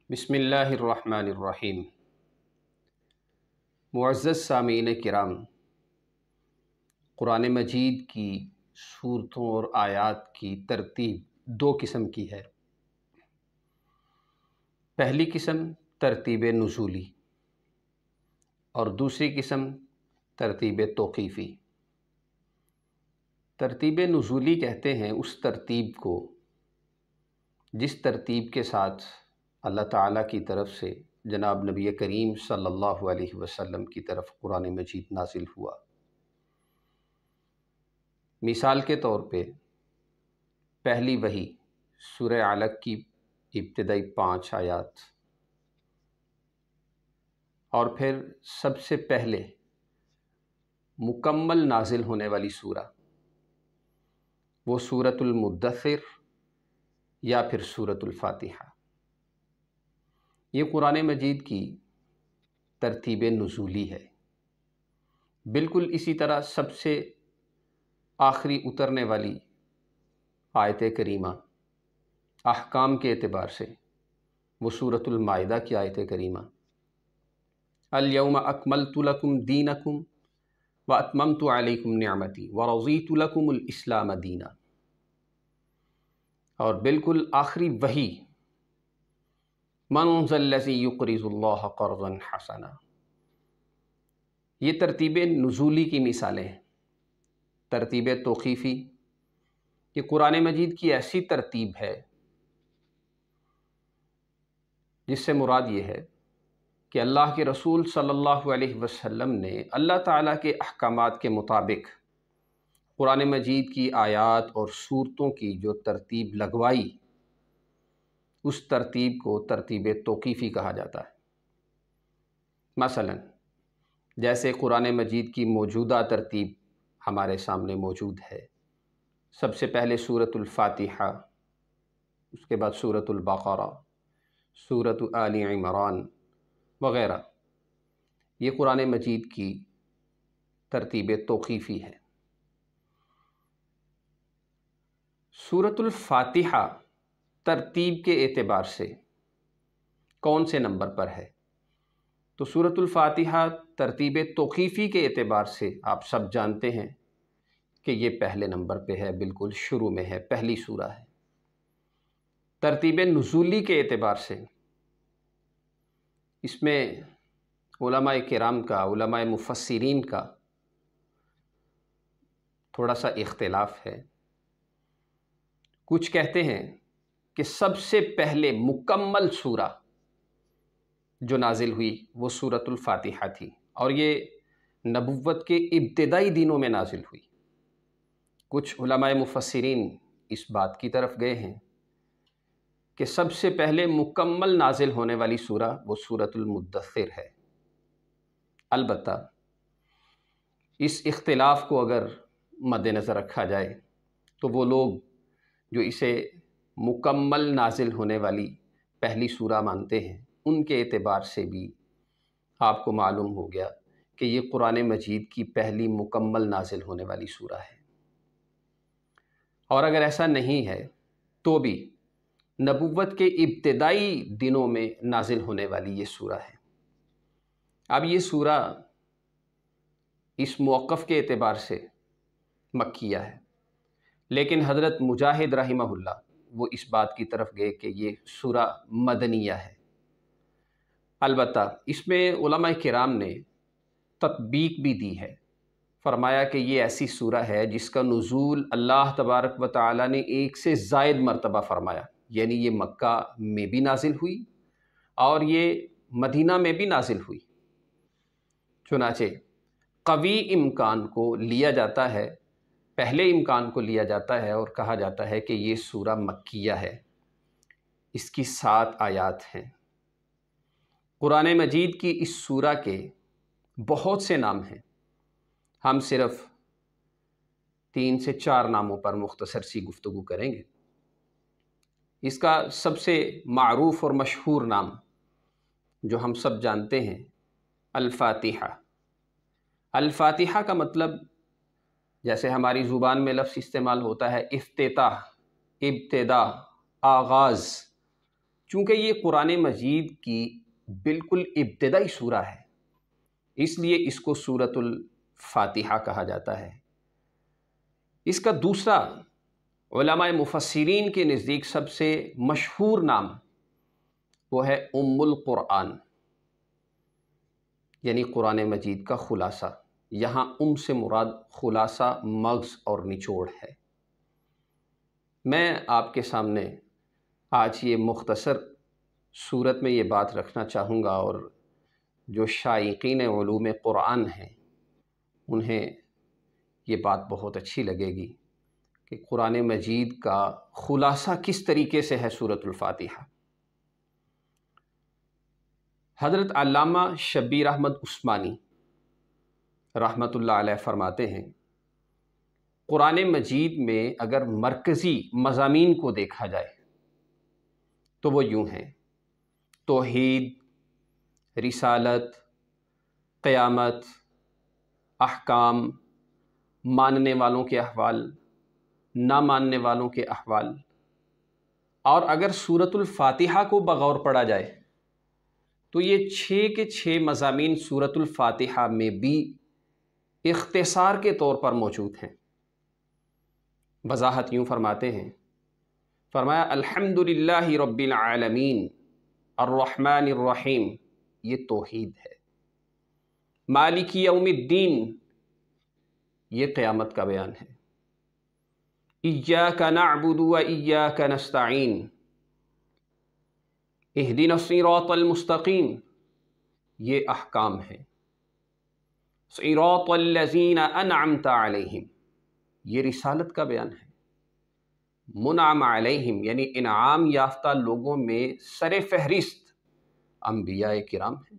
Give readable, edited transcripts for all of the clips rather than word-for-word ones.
بسم اللہ الرحمن الرحیم۔ معزز سامعین کرام، قرآن مجید کی سورتوں اور آیات کی ترتیب دو قسم کی ہے۔ پہلی قسم ترتیب نزولی اور دوسری قسم ترتیب توقیفی۔ ترتیب نزولی کہتے ہیں اس ترتیب کو جس ترتیب کے ساتھ اللہ تعالیٰ کی طرف سے جناب نبی کریم صلی اللہ علیہ وسلم کی طرف قرآن مجید نازل ہوا۔ مثال کے طور پہ پہلی وحی سورہ علق کی ابتدائی 5 آیات، اور پھر سب سے پہلے مکمل نازل ہونے والی سورہ وہ سورۃ المدثر یا پھر سورۃ الفاتحہ۔ یہ قرآن مجید کی ترتیب نزولی ہے۔ بالکل اسی طرح سب سے آخری اترنے والی آیت کریمہ احکام کے اعتبار سے وہ سورۃ المائدہ کی آیت کریمہ، الیوم اکملت لکم دینکم واتممت علیکم نعمتی ورضیت لکم الاسلام دینا۔ اور بالکل آخری وحی من ذا الذی یقرض اللہ قرضا حسنا۔ یہ ترتیب نزولی کی مثالیں ہیں۔ ترتیب توقیفی، یہ قرآن مجید کی ایسی ترتیب ہے جس سے مراد یہ ہے کہ اللہ کے رسول صلی اللہ علیہ وسلم نے اللہ تعالیٰ کے احکامات کے مطابق قرآن مجید کی آیات اور سورتوں کی جو ترتیب لگوائی، اس ترتیب کو ترتیب توقیفی کہا جاتا ہے۔ مثلا جیسے قرآن مجید کی موجودہ ترتیب ہمارے سامنے موجود ہے، سب سے پہلے سورۃ الفاتحہ، اس کے بعد سورۃ البقرہ، سورۃ آل عمران وغیرہ، یہ قرآن مجید کی ترتیب توقیفی ہے۔ سورۃ الفاتحہ ترتیب کے اعتبار سے کون سے نمبر پر ہے؟ تو سورۃ الفاتحہ ترتیب توقیفی کے اعتبار سے آپ سب جانتے ہیں کہ یہ پہلے نمبر پہ ہے، بالکل شروع میں ہے، پہلی سورہ ہے۔ ترتیب نزولی کے اعتبار سے اس میں علماء کرام کا، علماء مفسرین کا تھوڑا سا اختلاف ہے۔ کچھ کہتے ہیں کہ سب سے پہلے مکمل سورہ جو نازل ہوئی وہ سورۃ الفاتحہ تھی، اور یہ نبوت کے ابتدائی دنوں میں نازل ہوئی۔ کچھ علماء مفسرین اس بات کی طرف گئے ہیں کہ سب سے پہلے مکمل نازل ہونے والی سورہ وہ سورۃ المدثر ہے۔ البتہ اس اختلاف کو اگر مد نظر رکھا جائے تو وہ لوگ جو اسے مکمل نازل ہونے والی پہلی سورہ مانتے ہیں، ان کے اعتبار سے بھی آپ کو معلوم ہو گیا کہ یہ قرآن مجید کی پہلی مکمل نازل ہونے والی سورہ ہے۔ اور اگر ایسا نہیں ہے تو بھی نبوت کے ابتدائی دنوں میں نازل ہونے والی یہ سورہ ہے۔ اب یہ سورہ اس موقف کے اعتبار سے مکیہ ہے، لیکن حضرت مجاہد رحمہ اللہ وہ اس بات کی طرف گئے کہ یہ سورہ مدنیہ ہے۔ البتہ اس میں علماء کرام نے تطبیق بھی دی ہے، فرمایا کہ یہ ایسی سورہ ہے جس کا نزول اللہ تبارک و تعالیٰ نے ایک سے زائد مرتبہ فرمایا، یعنی یہ مکہ میں بھی نازل ہوئی اور یہ مدینہ میں بھی نازل ہوئی۔ چنانچہ قوی امکان کو لیا جاتا ہے، پہلے امکان کو لیا جاتا ہے اور کہا جاتا ہے کہ یہ سورہ مکیہ ہے۔ اس کی 7 آیات ہیں۔ قرآن مجید کی اس سورہ کے بہت سے نام ہیں، ہم صرف 3 سے 4 ناموں پر مختصر سی گفتگو کریں گے۔ اس کا سب سے معروف اور مشہور نام جو ہم سب جانتے ہیں، الفاتحہ۔ الفاتحہ کا مطلب جیسے ہماری زبان میں لفظ استعمال ہوتا ہے افتتاح، ابتدا، آغاز، چونکہ یہ قرآن مجید کی بالکل ابتدائی سورہ ہے، اس لیے اس کو سورۃ الفاتحہ کہا جاتا ہے۔ اس کا دوسرا علماء مفسرین کے نزدیک سب سے مشہور نام وہ ہے ام القرآن، یعنی قرآن مجید کا خلاصہ۔ یہاں ام سے مراد خلاصہ، مغز اور نچوڑ ہے۔ میں آپ کے سامنے آج یہ مختصر صورت میں یہ بات رکھنا چاہوں گا، اور جو شائقین علوم قرآن ہیں انہیں یہ بات بہت اچھی لگے گی کہ قرآن مجید کا خلاصہ کس طریقے سے ہے سورۃ الفاتحہ۔ حضرت علامہ شبیر احمد عثمانی رحمۃ اللہ علیہ فرماتے ہیں، قرآن مجید میں اگر مرکزی مضامین کو دیکھا جائے تو وہ یوں ہیں: توحید، رسالت، قیامت، احکام، ماننے والوں کے احوال، نہ ماننے والوں کے احوال۔ اور اگر سورۃ الفاتحہ کو بغور پڑھا جائے تو یہ 6 کے 6 مضامین سورۃ الفاتحہ میں بھی اختصار کے طور پر موجود ہیں۔ وضاحت یوں فرماتے ہیں، فرمایا الحمدللہ رب العالمین الرحمن الرحیم، یہ توحید ہے۔ مالک یوم الدین، یہ قیامت کا بیان ہے۔ ایاک نعبد و ایاک نستعین، اہدنا الصراط المستقیم، یہ احکام ہیں۔ صراط الذین انعمت علیہم، یہ رسالت کا بیان ہے۔ منعم علیہم یعنی انعام یافتہ لوگوں میں سر فہرست انبیاء کرام ہیں،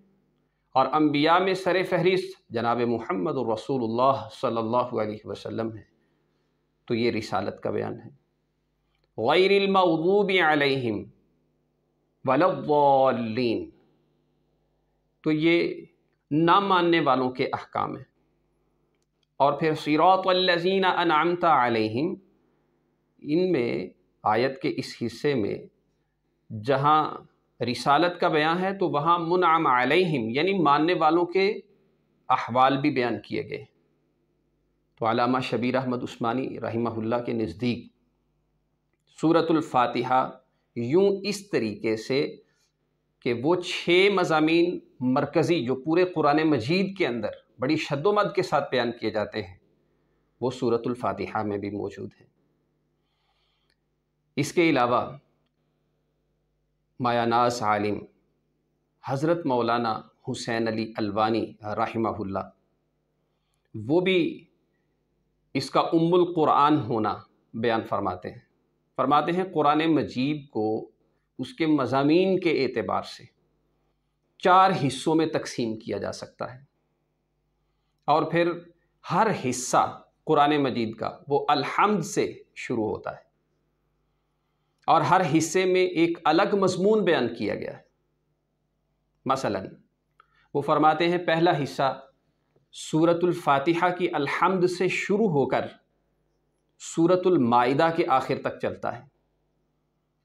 اور انبیاء میں سر فہرست جناب محمد رسول اللہ صلی اللہ علیہ وسلم ہے، تو یہ رسالت کا بیان ہے۔ غیر المغضوب علیہم ولا الضالین، تو یہ نہ ماننے والوں کے احکام ہیں۔ اور پھر صراط الذین انعمت علیہم، ان میں آیت کے اس حصے میں جہاں رسالت کا بیان ہے تو وہاں منعم علیہم یعنی ماننے والوں کے احوال بھی بیان کیے گئے۔ تو علامہ شبیر احمد عثمانی رحمہ اللہ کے نزدیک سورۃ الفاتحہ یوں اس طریقے سے کہ وہ 6 مضامین مرکزی جو پورے قرآن مجید کے اندر بڑی شد و مد کے ساتھ بیان کیے جاتے ہیں وہ سورۃ الفاتحہ میں بھی موجود ہیں۔ اس کے علاوہ مایہ ناز عالم حضرت مولانا حسین علی الوانی رحمہ اللہ، وہ بھی اس کا ام القرآن ہونا بیان فرماتے ہیں قرآن مجید کو اس کے مضامین کے اعتبار سے 4 حصوں میں تقسیم کیا جا سکتا ہے، اور پھر ہر حصہ قرآن مجید کا وہ الحمد سے شروع ہوتا ہے، اور ہر حصے میں ایک الگ مضمون بیان کیا گیا ہے۔ مثلا وہ فرماتے ہیں پہلا حصہ سورۃ الفاتحہ کی الحمد سے شروع ہو کر سورۃ المائدہ کے آخر تک چلتا ہے،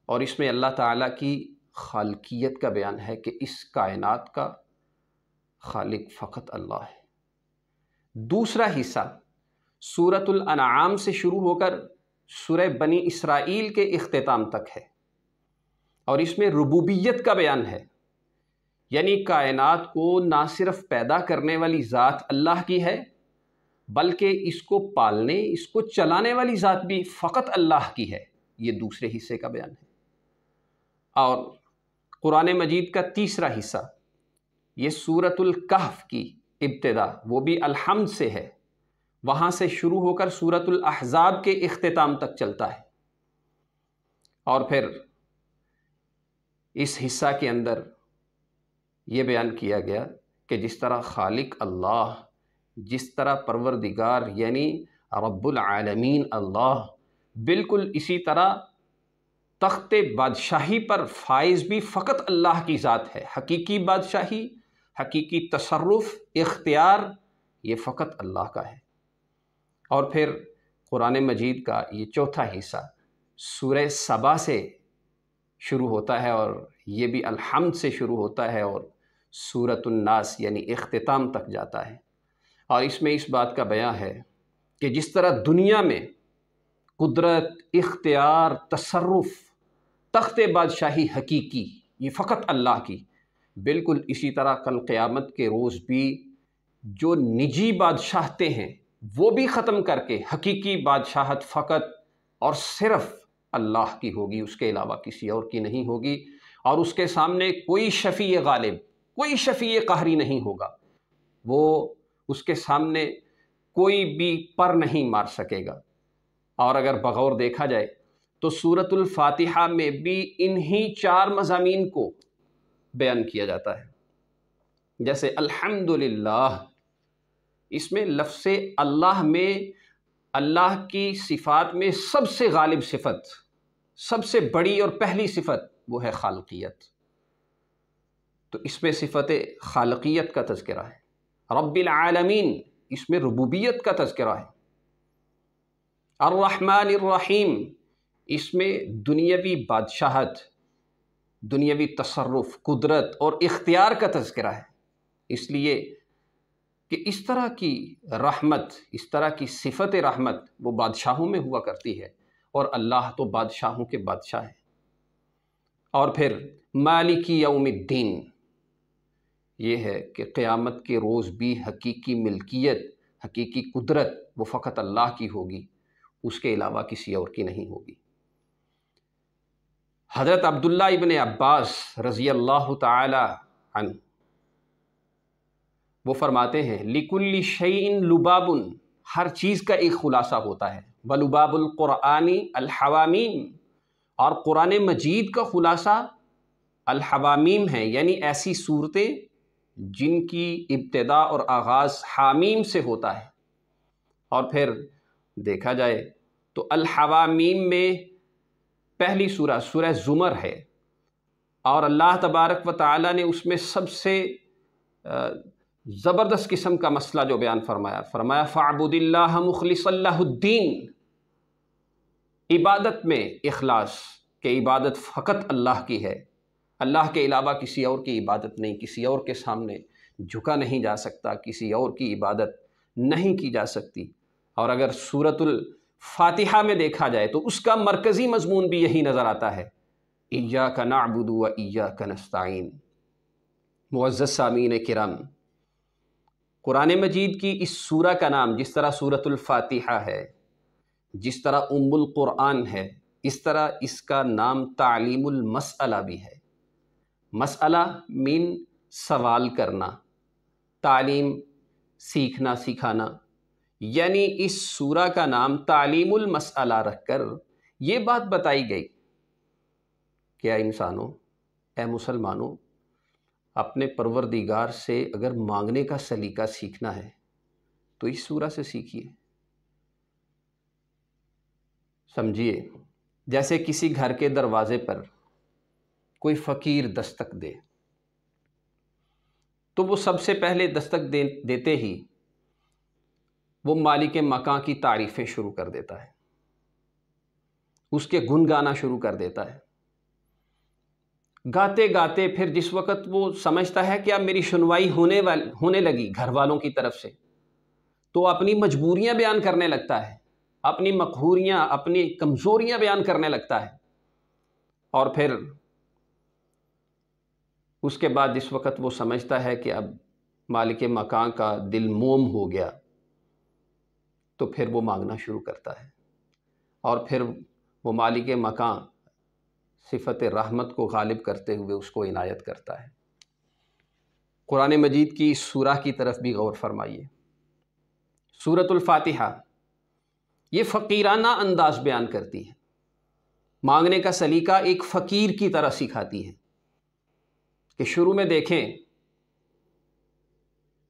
اور اس میں اللہ تعالیٰ کی خالقیت کا بیان ہے کہ اس کائنات کا خالق فقط اللہ ہے۔ دوسرا حصہ سورۃ الانعام سے شروع ہو کر سورہ بنی اسرائیل کے اختتام تک ہے، اور اس میں ربوبیت کا بیان ہے، یعنی کائنات کو نہ صرف پیدا کرنے والی ذات اللہ کی ہے بلکہ اس کو پالنے، اس کو چلانے والی ذات بھی فقط اللہ کی ہے، یہ دوسرے حصے کا بیان ہے۔ اور قرآن مجید کا تیسرا حصہ یہ سورۃ الکہف کی ابتدا وہ بھی الحمد سے ہے، وہاں سے شروع ہو کر سورۃ الاحزاب کے اختتام تک چلتا ہے، اور پھر اس حصہ کے اندر یہ بیان کیا گیا کہ جس طرح خالق اللہ، جس طرح پروردگار یعنی رب العالمین اللہ، بالکل اسی طرح تخت بادشاہی پر فائز بھی فقط اللہ کی ذات ہے۔ حقیقی بادشاہی، حقیقی تصرف، اختیار یہ فقط اللہ کا ہے۔ اور پھر قرآن مجید کا یہ چوتھا حصہ سورہ سبا سے شروع ہوتا ہے اور یہ بھی الحمد سے شروع ہوتا ہے اور سورۃ الناس یعنی اختتام تک جاتا ہے۔ اور اس میں اس بات کا بیان ہے کہ جس طرح دنیا میں قدرت، اختیار، تصرف، تخت بادشاہی حقیقی یہ فقط اللہ کی، بالکل اسی طرح کل قیامت کے روز بھی جو نجی بادشاہتیں ہیں وہ بھی ختم کر کے حقیقی بادشاہت فقط اور صرف اللہ کی ہوگی، اس کے علاوہ کسی اور کی نہیں ہوگی، اور اس کے سامنے کوئی شفیع غالب، کوئی شفیع قہری نہیں ہوگا، وہ اس کے سامنے کوئی بھی پر نہیں مار سکے گا۔ اور اگر بغور دیکھا جائے تو سورۃ الفاتحہ میں بھی انہی 4 مضامین کو بیان کیا جاتا ہے۔ جیسے الحمدللہ، اس میں لفظ اللہ میں اللہ کی صفات میں سب سے غالب صفت، سب سے بڑی اور پہلی صفت وہ ہے خالقیت، تو اس میں صفت خالقیت کا تذکرہ ہے۔ رب العالمین، اس میں ربوبیت کا تذکرہ ہے۔ الرحمن الرحیم، اس میں دنیاوی بادشاہت، دنیاوی تصرف، قدرت اور اختیار کا تذکرہ ہے، اس لیے کہ اس طرح کی رحمت، اس طرح کی صفت رحمت وہ بادشاہوں میں ہوا کرتی ہے، اور اللہ تو بادشاہوں کے بادشاہ ہے۔ اور پھر مالک یوم الدین، یہ ہے کہ قیامت کے روز بھی حقیقی ملکیت، حقیقی قدرت وہ فقط اللہ کی ہوگی، اس کے علاوہ کسی اور کی نہیں ہوگی۔ حضرت عبداللہ ابن عباس رضی اللہ تعالی عنہ وہ فرماتے ہیں لِكُلِّ شَيْءٍ لُبَابٌ، ہر چیز کا ایک خلاصہ ہوتا ہے، وَلُبَابُ الْقُرْآنِ الْحَوَامِيم، اور قرآن مجید کا خلاصہ الحوامیم ہے، یعنی ایسی صورتیں جن کی ابتدا اور آغاز حامیم سے ہوتا ہے۔ اور پھر دیکھا جائے تو الحوامیم میں پہلی سورہ سورہ زمر ہے، اور اللہ تبارک و تعالی نے اس میں سب سے زبردست قسم کا مسئلہ جو بیان فرمایا فَاعْبُدِ اللَّهَ مُخْلِصًا لَهُ الدِّينَ، عبادت میں اخلاص، کہ عبادت فقط اللہ کی ہے، اللہ کے علاوہ کسی اور کی عبادت نہیں، کسی اور کے سامنے جھکا نہیں جا سکتا، کسی اور کی عبادت نہیں کی جا سکتی۔ اور اگر سورۃ الفاتحہ میں دیکھا جائے تو اس کا مرکزی مضمون بھی یہی نظر آتا ہے، إِيَّاكَ نَعْبُدُ وَإِيَّاكَ نَسْتَعِينُ۔ معزز سامعین کرام، قرآن مجید کی اس سورہ کا نام جس طرح سورۃ الفاتحہ ہے، جس طرح ام القرآن ہے، اس طرح اس کا نام تعلیم المسئلہ بھی ہے۔ مسئلہ مین سوال کرنا، تعلیم سیکھنا سکھانا، یعنی اس سورہ کا نام تعلیم المسئلہ رکھ کر یہ بات بتائی گئی کہ اے انسانوں، اے مسلمانوں، اپنے پروردگار سے اگر مانگنے کا سلیقہ سیکھنا ہے تو اس سورہ سے سیکھیے۔ سمجھیے، جیسے کسی گھر کے دروازے پر کوئی فقیر دستک دے تو وہ سب سے پہلے دستک دیتے ہی وہ مالک مکان کی تعریفیں شروع کر دیتا ہے، اس کے گن گانا شروع کر دیتا ہے، گاتے گاتے پھر جس وقت وہ سمجھتا ہے کہ اب میری سنوائی ہونے لگی گھر والوں کی طرف سے، تو اپنی مجبوریاں بیان کرنے لگتا ہے، اپنی مقہوریاں، اپنی کمزوریاں بیان کرنے لگتا ہے، اور پھر اس کے بعد جس وقت وہ سمجھتا ہے کہ اب مالک مکان کا دل موم ہو گیا تو پھر وہ مانگنا شروع کرتا ہے، اور پھر وہ مالک مکان صفت رحمت کو غالب کرتے ہوئے اس کو عنایت کرتا ہے۔ قرآن مجید کی اس سورہ کی طرف بھی غور فرمائیے۔ سورۃ الفاتحہ یہ فقیرانہ انداز بیان کرتی ہے، مانگنے کا سلیقہ ایک فقیر کی طرح سکھاتی ہے، کہ شروع میں دیکھیں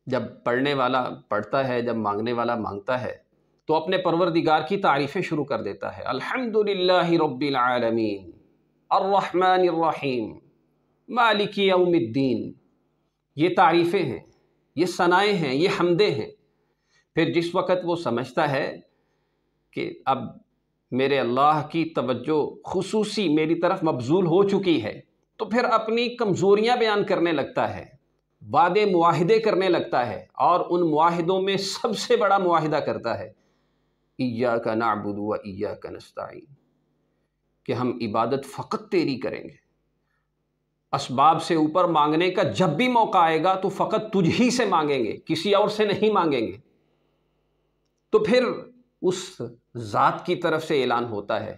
جب پڑھنے والا پڑھتا ہے، جب مانگنے والا مانگتا ہے تو اپنے پروردگار کی تعریفیں شروع کر دیتا ہے، الحمدللہ رب العالمین الرحمن الرحیم مالک یوم الدین، یہ تعریفیں ہیں، یہ ثنائیں ہیں، یہ حمدیں ہیں۔ پھر جس وقت وہ سمجھتا ہے کہ اب میرے اللہ کی توجہ خصوصی میری طرف مبذول ہو چکی ہے، تو پھر اپنی کمزوریاں بیان کرنے لگتا ہے، وعدے معاہدے کرنے لگتا ہے، اور ان معاہدوں میں سب سے بڑا معاہدہ کرتا ہے ایاک نعبد و ایاک نستعین، کہ ہم عبادت فقط تیری کریں گے، اسباب سے اوپر مانگنے کا جب بھی موقع آئے گا تو فقط تجھ ہی سے مانگیں گے، کسی اور سے نہیں مانگیں گے۔ تو پھر اس ذات کی طرف سے اعلان ہوتا ہے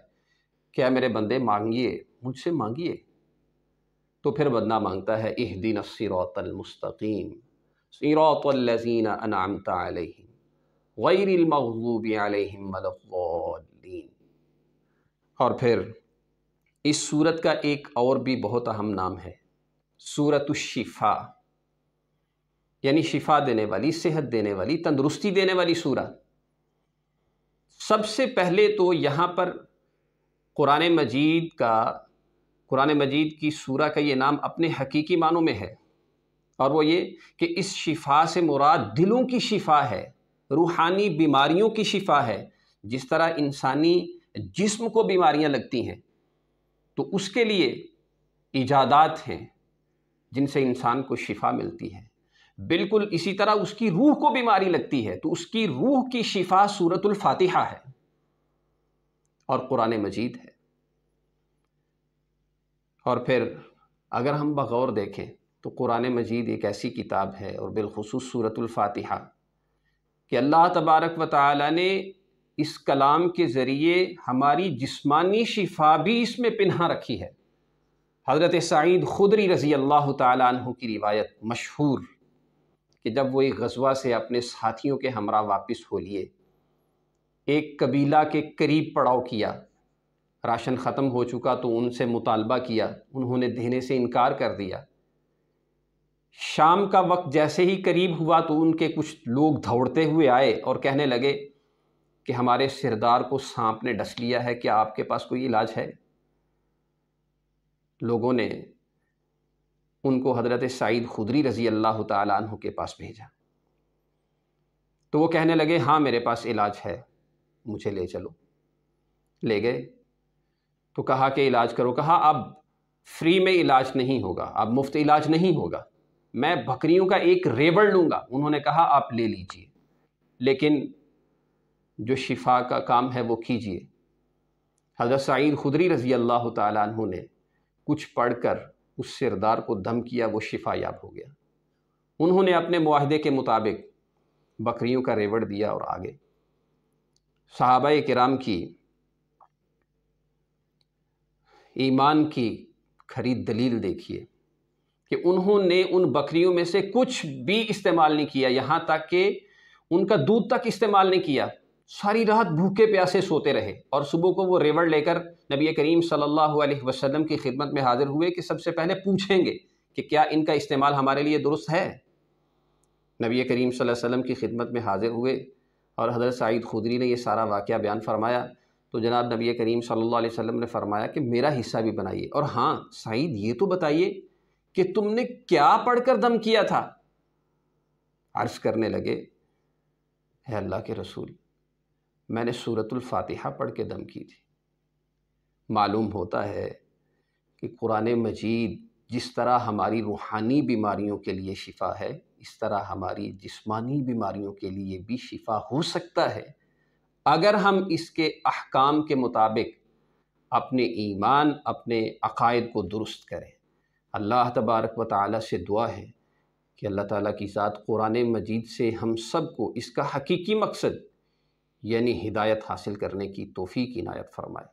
کہ اے میرے بندے مانگیے، مجھ سے مانگیے۔ تو پھر بندہ مانگتا ہے اہدنا الصراط المستقیم صراط الذین انعمت علیہم غیر المغضوب علیہم ولا الضالین۔ اور پھر اس سورت کا ایک اور بھی بہت اہم نام ہے سورۃ الشفاء، یعنی شفا دینے والی، صحت دینے والی، تندرستی دینے والی سورہ۔ سب سے پہلے تو یہاں پر قرآن مجید کی سورہ کا یہ نام اپنے حقیقی معنوں میں ہے، اور وہ یہ کہ اس شفا سے مراد دلوں کی شفا ہے، روحانی بیماریوں کی شفا ہے۔ جس طرح انسانی جسم کو بیماریاں لگتی ہیں تو اس کے لیے ایجادات ہیں جن سے انسان کو شفا ملتی ہے، بالکل اسی طرح اس کی روح کو بیماری لگتی ہے تو اس کی روح کی شفا سورۃ الفاتحہ ہے اور قرآن مجید ہے۔ اور پھر اگر ہم بغور دیکھیں تو قرآن مجید ایک ایسی کتاب ہے، اور بالخصوص سورۃ الفاتحہ، کہ اللہ تبارک و تعالی نے اس کلام کے ذریعے ہماری جسمانی شفا بھی اس میں پنہا رکھی ہے۔ حضرت سعید خدری رضی اللہ تعالیٰ عنہ کی روایت مشہور کہ جب وہ ایک غزوہ سے اپنے ساتھیوں کے ہمراہ واپس ہو لیے، ایک قبیلہ کے قریب پڑاؤ کیا، راشن ختم ہو چکا تو ان سے مطالبہ کیا، انہوں نے دینے سے انکار کر دیا۔ شام کا وقت جیسے ہی قریب ہوا تو ان کے کچھ لوگ دوڑتے ہوئے آئے اور کہنے لگے کہ ہمارے سردار کو سانپ نے ڈس لیا ہے، کیا آپ کے پاس کوئی علاج ہے؟ لوگوں نے ان کو حضرت سعید خدری رضی اللہ تعالیٰ عنہ کے پاس بھیجا، تو وہ کہنے لگے ہاں میرے پاس علاج ہے، مجھے لے چلو۔ لے گئے تو کہا کہ علاج کرو۔ کہا اب فری میں علاج نہیں ہوگا، اب مفت علاج نہیں ہوگا، میں بکریوں کا ایک ریوڑ لوں گا۔ انہوں نے کہا آپ لے لیجئے، لیکن جو شفا کا کام ہے وہ کیجئے۔ حضرت سعید خدری رضی اللہ تعالیٰ عنہ نے کچھ پڑھ کر اس سردار کو دم کیا، وہ شفا یاب ہو گیا۔ انہوں نے اپنے معاہدے کے مطابق بکریوں کا ریوڑ دیا اور آگے۔ صحابہ کرام کی ایمان کی کھری دلیل دیکھیے کہ انہوں نے ان بکریوں میں سے کچھ بھی استعمال نہیں کیا، یہاں تک کہ ان کا دودھ تک استعمال نہیں کیا، ساری رات بھوکے پیاسے سوتے رہے، اور صبح کو وہ ریوڑ لے کر نبی کریم صلی اللہ علیہ وسلم کی خدمت میں حاضر ہوئے کہ سب سے پہلے پوچھیں گے کہ کیا ان کا استعمال ہمارے لیے درست ہے؟ نبی کریم صلی اللہ علیہ وسلم کی خدمت میں حاضر ہوئے اور حضرت سعید خدری نے یہ سارا واقعہ بیان فرمایا تو جناب نبی کریم صلی اللہ علیہ وسلم نے فرمایا کہ میرا حصہ بھی بنائیے، اور ہاں سعید یہ تو بتائیے کہ تم نے کیا پڑھ کر دم کیا تھا؟ عرض کرنے لگے اے اللہ کے رسول، میں نے سورۃ الفاتحہ پڑھ کے دم کی تھی۔ معلوم ہوتا ہے کہ قرآن مجید جس طرح ہماری روحانی بیماریوں کے لیے شفا ہے، اس طرح ہماری جسمانی بیماریوں کے لیے بھی شفا ہو سکتا ہے اگر ہم اس کے احکام کے مطابق اپنے ایمان، اپنے عقائد کو درست کریں۔ اللہ تبارک و تعالیٰ سے دعا ہے کہ اللہ تعالیٰ کی ذات قرآن مجید سے ہم سب کو اس کا حقیقی مقصد یعنی ہدایت حاصل کرنے کی توفیق عنایت فرمائے۔